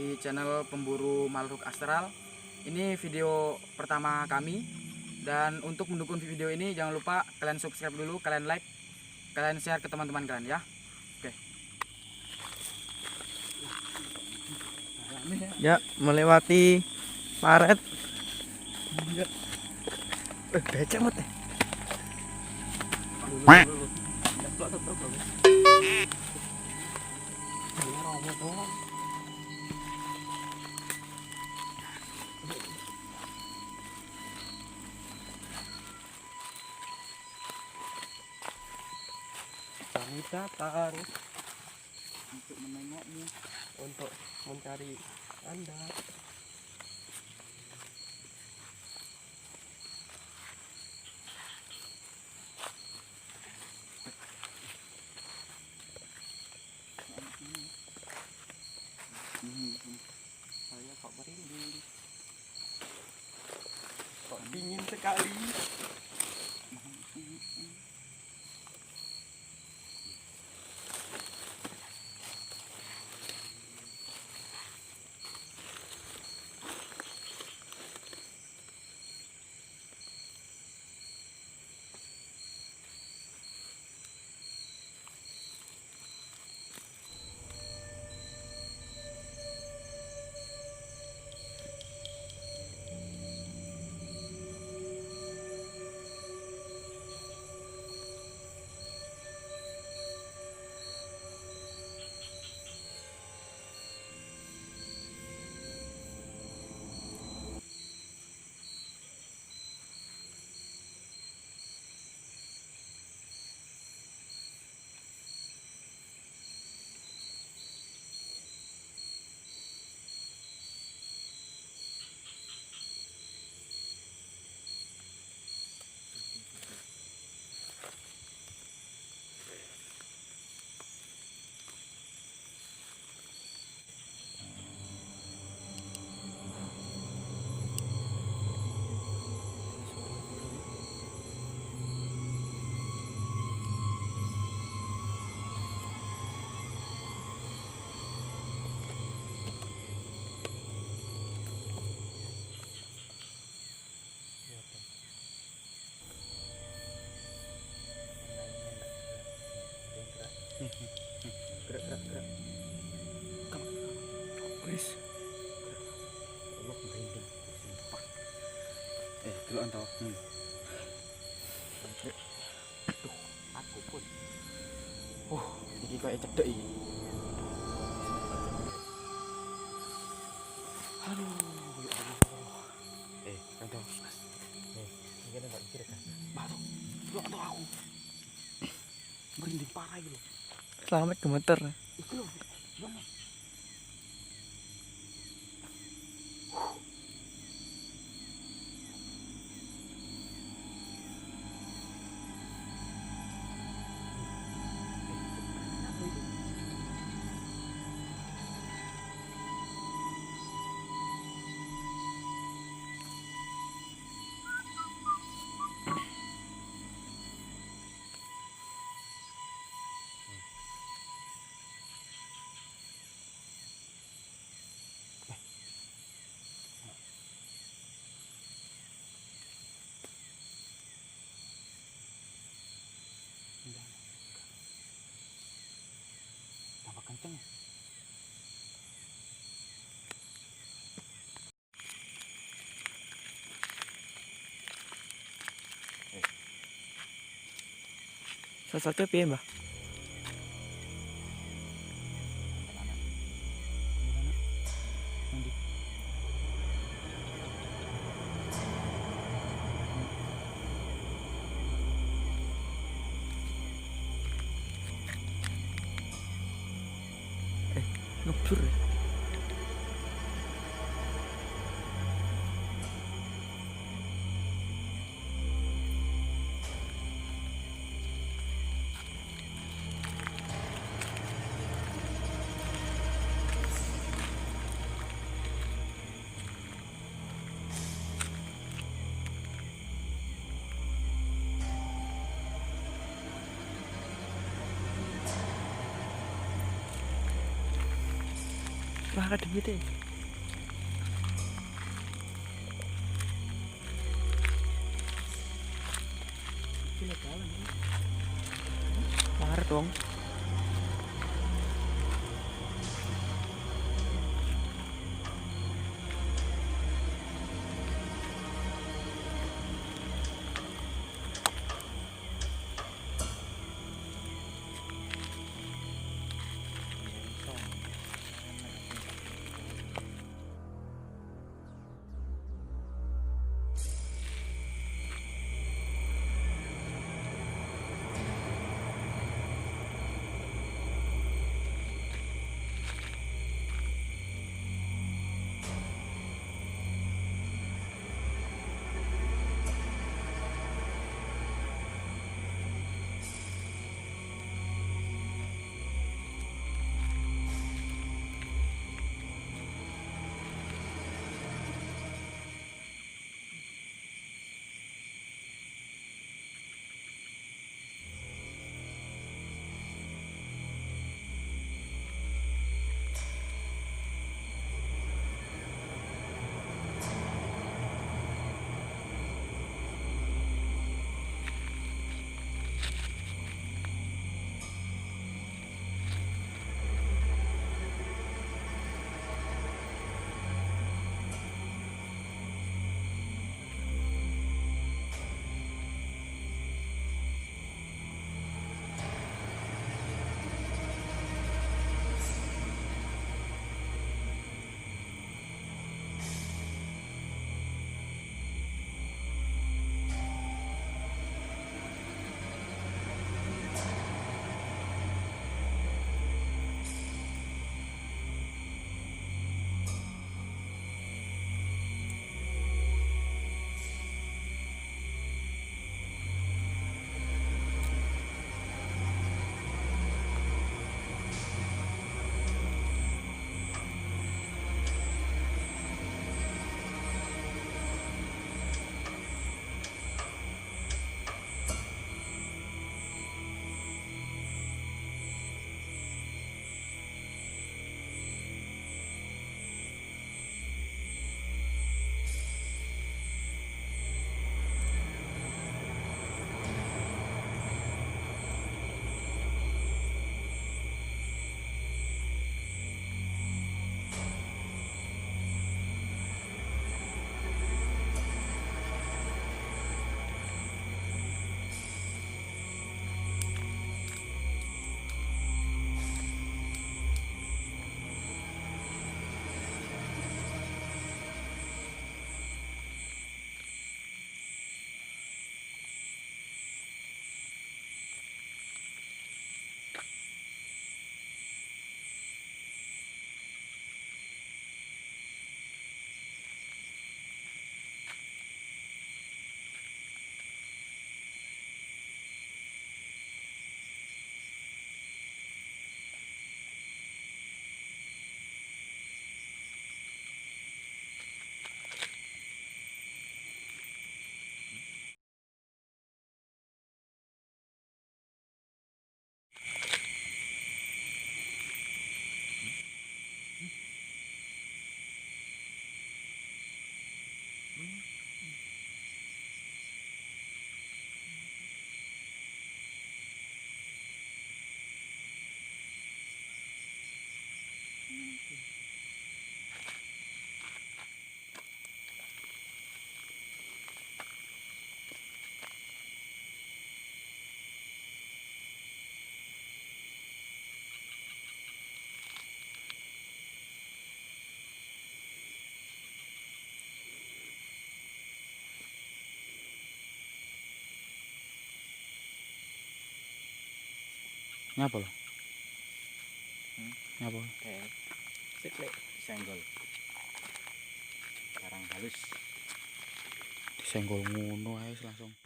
di channel Pemburu Makhluk Astral. Ini video pertama kami, dan untuk mendukung video ini jangan lupa kalian subscribe dulu, kalian like, kalian share ke teman-teman kalian ya. Oke. Ya, melewati paret. Becek mut. Kami datang Untuk menengoknya, untuk mencari Anda. saya kok merinding. Kok dingin sekali. Gerak. Wis. Allah merinding. Sumpah. Dulu antau. Aduh, aku pun. Iki kayak cedek iki. Aduh, ya Allah. Antau. Ini kan enggak kira kan. Batu. Dulu antau aku. Merinding parah gitu. Selamat gemeter. Itu loh. Gimana? Tambah kenceng ya. Sosoknya piye, Mbah? Ngebur. Wah, kadang gitu. Parah dong. Nyapa lo? Nyapa? Seklek. Senggol. Karang halus. Disenggol ngono ae langsung.